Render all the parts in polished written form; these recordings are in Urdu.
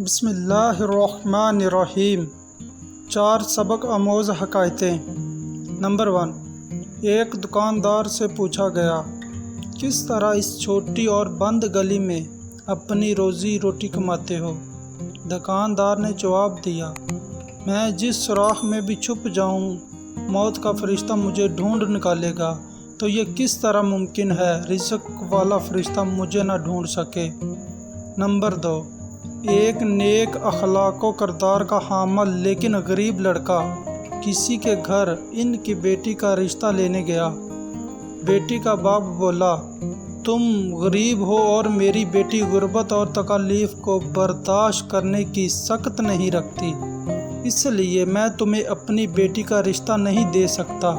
بسم اللہ الرحمن الرحیم۔ 4 سبق آموز حکایتیں۔ نمبر 1، ایک دکاندار سے پوچھا گیا، کس طرح اس چھوٹی اور بند گلی میں اپنی روزی روٹی کماتے ہو؟ دکاندار نے جواب دیا، میں جس سوراخ میں بھی چھپ جاؤں موت کا فرشتہ مجھے ڈھونڈ نکالے گا، تو یہ کس طرح ممکن ہے رزق والا فرشتہ مجھے نہ ڈھونڈ سکے؟ نمبر 2، ایک نیک اخلاق و کردار کا حامل لیکن غریب لڑکا کسی کے گھر ان کی بیٹی کا رشتہ لینے گیا۔ بیٹی کا باپ بولا، تم غریب ہو اور میری بیٹی غربت اور تکالیف کو برداشت کرنے کی سخت نہیں رکھتی، اس لیے میں تمہیں اپنی بیٹی کا رشتہ نہیں دے سکتا۔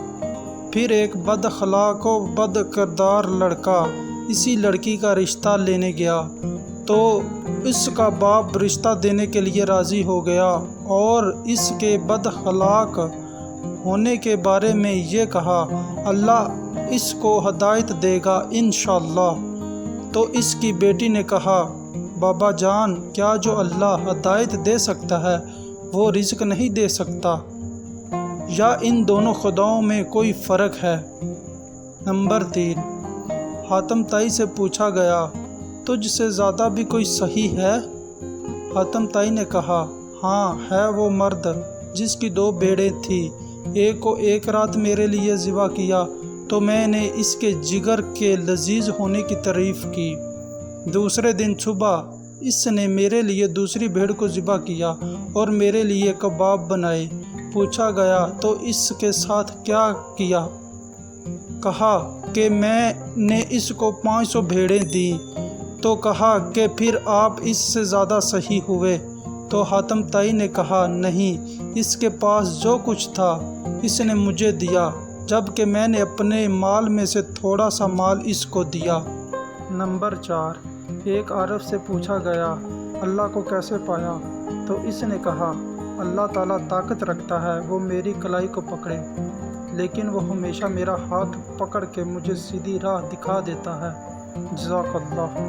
پھر ایک بد اخلاق و بد کردار لڑکا اسی لڑکی کا رشتہ لینے گیا تو اس کا باپ رشتہ دینے کے لیے راضی ہو گیا اور اس کے بد اخلاق ہونے کے بارے میں یہ کہا، اللہ اس کو ہدایت دے گا انشاءاللہ۔ تو اس کی بیٹی نے کہا، بابا جان، کیا جو اللہ ہدایت دے سکتا ہے وہ رزق نہیں دے سکتا؟ یا ان دونوں خداؤں میں کوئی فرق ہے؟ نمبر 3، حاتم طائی سے پوچھا گیا، تجھ سے زیادہ بھی کوئی صحیح ہے؟ حاتم طائی نے کہا، ہاں ہے وہ مرد جس کی 2 بھیڑیں تھیں، ایک کو ایک رات میرے لیے ذبح کیا تو میں نے اس کے جگر کے لذیذ ہونے کی تعریف کی، دوسرے دن صبح اس نے میرے لیے دوسری بھیڑ کو ذبح کیا اور میرے لیے کباب بنائے۔ پوچھا گیا، تو اس کے ساتھ کیا کیا؟ کہا کہ میں نے اس کو 500 بھیڑیں دیں۔ تو کہا کہ پھر آپ اس سے زیادہ صحیح ہوئے؟ تو حاتم طائی نے کہا، نہیں، اس کے پاس جو کچھ تھا اس نے مجھے دیا، جبکہ میں نے اپنے مال میں سے تھوڑا سا مال اس کو دیا۔ نمبر 4، ایک عارف سے پوچھا گیا، اللہ کو کیسے پایا؟ تو اس نے کہا، اللہ تعالیٰ طاقت رکھتا ہے وہ میری کلائی کو پکڑے، لیکن وہ ہمیشہ میرا ہاتھ پکڑ کے مجھے سیدھی راہ دکھا دیتا ہے۔ جزاک اللہ۔